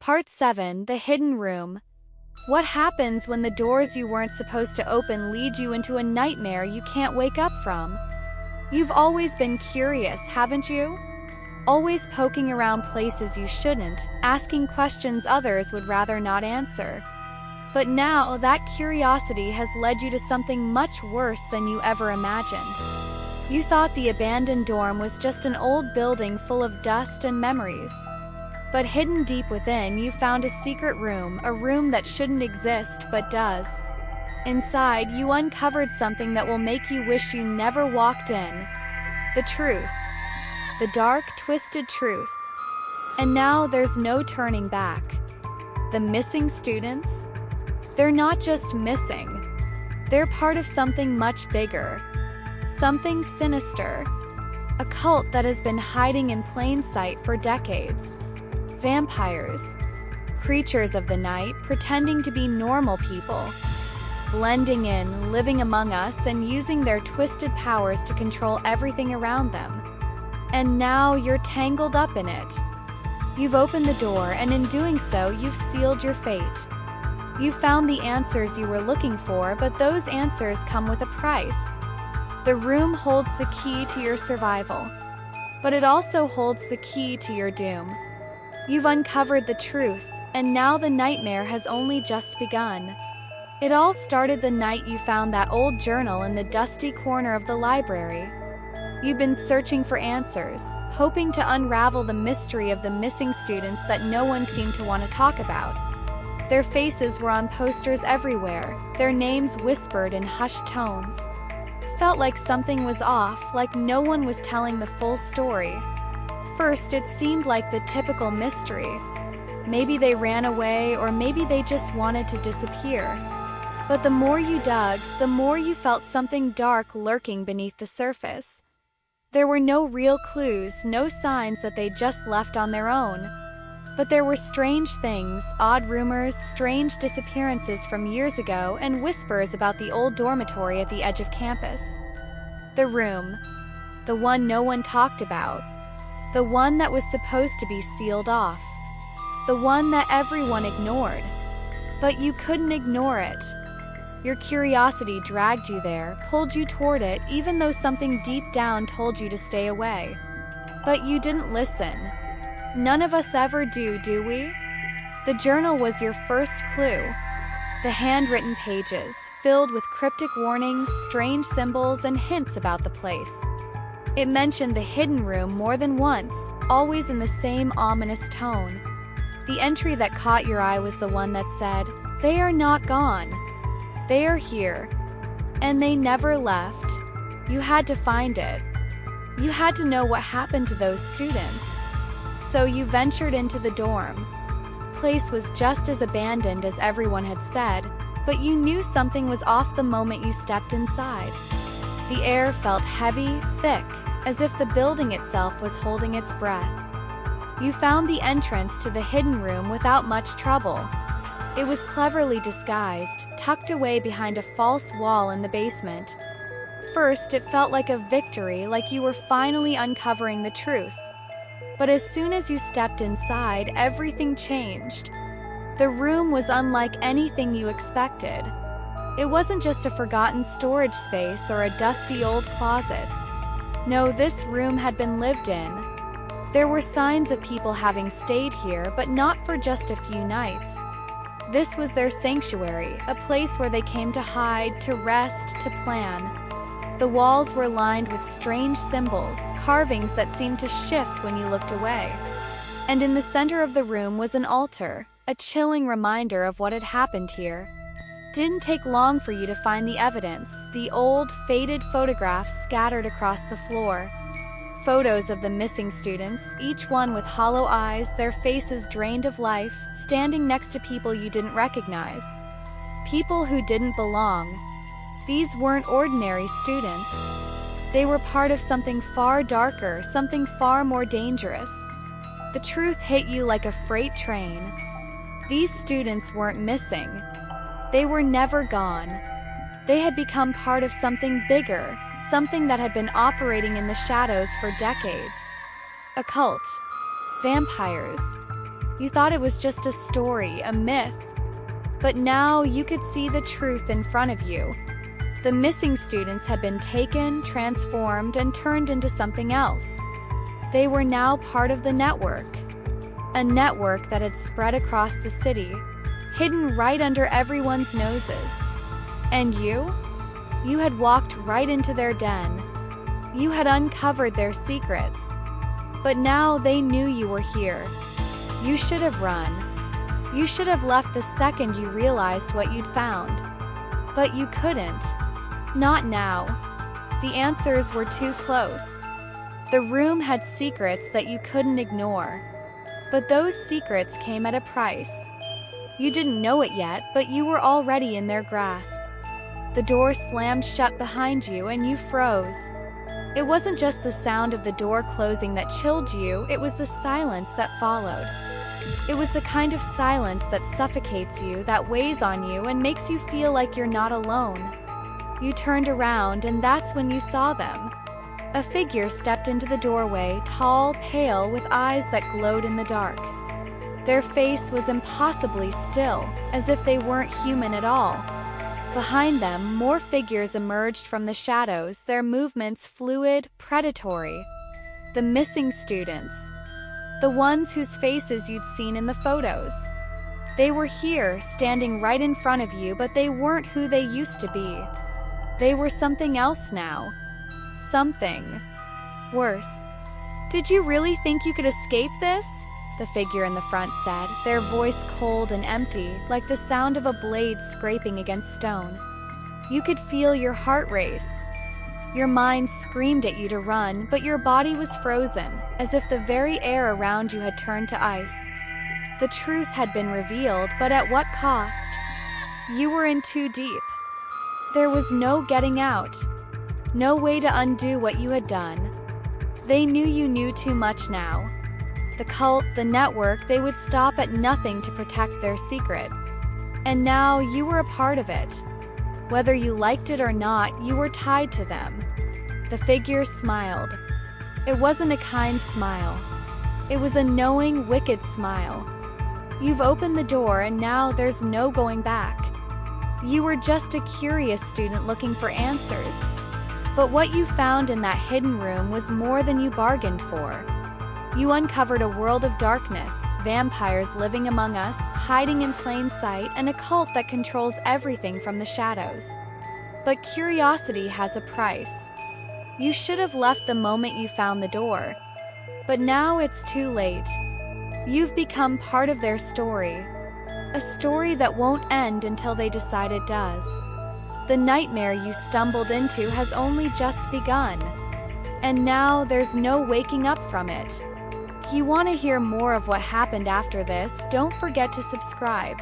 Part 7: The Hidden Room. What happens when the doors you weren't supposed to open lead you into a nightmare you can't wake up from? You've always been curious, haven't you? Always poking around places you shouldn't, asking questions others would rather not answer. But now, that curiosity has led you to something much worse than you ever imagined. You thought the abandoned dorm was just an old building full of dust and memories. But hidden deep within, you found a secret room, a room that shouldn't exist but does. Inside, you uncovered something that will make you wish you never walked in. The truth. The dark, twisted truth. And now there's no turning back. The missing students? They're not just missing. They're part of something much bigger. Something sinister. A cult that has been hiding in plain sight for decades. Vampires. Creatures of the night, pretending to be normal people. Blending in, living among us, and using their twisted powers to control everything around them. And now you're tangled up in it. You've opened the door, and in doing so, you've sealed your fate. You found the answers you were looking for, but those answers come with a price. The room holds the key to your survival. But it also holds the key to your doom. You've uncovered the truth, and now the nightmare has only just begun. It all started the night you found that old journal in the dusty corner of the library. You've been searching for answers, hoping to unravel the mystery of the missing students that no one seemed to want to talk about. Their faces were on posters everywhere, their names whispered in hushed tones. Felt like something was off, like no one was telling the full story. First, it seemed like the typical mystery. Maybe they ran away, or maybe they just wanted to disappear. But the more you dug, the more you felt something dark lurking beneath the surface. There were no real clues, no signs that they'd just left on their own. But there were strange things, odd rumors, strange disappearances from years ago, and whispers about the old dormitory at the edge of campus. The room. The one no one talked about. The one that was supposed to be sealed off. The one that everyone ignored. But you couldn't ignore it. Your curiosity dragged you there, pulled you toward it, even though something deep down told you to stay away. But you didn't listen. None of us ever do we? The journal was your first clue. The handwritten pages, filled with cryptic warnings, strange symbols, and hints about the place. It mentioned the hidden room more than once, always in the same ominous tone. The entry that caught your eye was the one that said, "They are not gone. They are here. And they never left." You had to find it. You had to know what happened to those students. So you ventured into the dorm. The place was just as abandoned as everyone had said, but you knew something was off the moment you stepped inside. The air felt heavy, thick, as if the building itself was holding its breath. You found the entrance to the hidden room without much trouble. It was cleverly disguised, tucked away behind a false wall in the basement. First, it felt like a victory, like you were finally uncovering the truth. But as soon as you stepped inside, everything changed. The room was unlike anything you expected. It wasn't just a forgotten storage space or a dusty old closet. No, this room had been lived in. There were signs of people having stayed here, but not for just a few nights. This was their sanctuary, a place where they came to hide, to rest, to plan. The walls were lined with strange symbols, carvings that seemed to shift when you looked away. And in the center of the room was an altar, a chilling reminder of what had happened here. Didn't take long for you to find the evidence, the old, faded photographs scattered across the floor. Photos of the missing students, each one with hollow eyes, their faces drained of life, standing next to people you didn't recognize. People who didn't belong. These weren't ordinary students. They were part of something far darker, something far more dangerous. The truth hit you like a freight train. These students weren't missing. They were never gone. They had become part of something bigger, something that had been operating in the shadows for decades. A cult. Vampires. You thought it was just a story, a myth. But now you could see the truth in front of you. The missing students had been taken, transformed, and turned into something else. They were now part of the network. A network that had spread across the city, hidden right under everyone's noses. And you? You had walked right into their den. You had uncovered their secrets. But now they knew you were here. You should have run. You should have left the second you realized what you'd found. But you couldn't. Not now. The answers were too close. The room had secrets that you couldn't ignore. But those secrets came at a price. You didn't know it yet, but you were already in their grasp. The door slammed shut behind you and you froze. It wasn't just the sound of the door closing that chilled you, it was the silence that followed. It was the kind of silence that suffocates you, that weighs on you and makes you feel like you're not alone. You turned around and that's when you saw them. A figure stepped into the doorway, tall, pale, with eyes that glowed in the dark. Their face was impossibly still, as if they weren't human at all. Behind them, more figures emerged from the shadows, their movements fluid, predatory. The missing students. The ones whose faces you'd seen in the photos. They were here, standing right in front of you, but they weren't who they used to be. They were something else now. Something worse. "Did you really think you could escape this?" the figure in the front said, their voice cold and empty, like the sound of a blade scraping against stone. You could feel your heart race. Your mind screamed at you to run, but your body was frozen, as if the very air around you had turned to ice. The truth had been revealed, but at what cost? You were in too deep. There was no getting out. No way to undo what you had done. They knew you knew too much now. The cult, the network, they would stop at nothing to protect their secret. And now you were a part of it. Whether you liked it or not, you were tied to them. The figure smiled. It wasn't a kind smile. It was a knowing, wicked smile. You've opened the door and now there's no going back. You were just a curious student looking for answers. But what you found in that hidden room was more than you bargained for. You uncovered a world of darkness, vampires living among us, hiding in plain sight, and a cult that controls everything from the shadows. But curiosity has a price. You should have left the moment you found the door. But now it's too late. You've become part of their story. A story that won't end until they decide it does. The nightmare you stumbled into has only just begun. And now there's no waking up from it. If you want to hear more of what happened after this, don't forget to subscribe.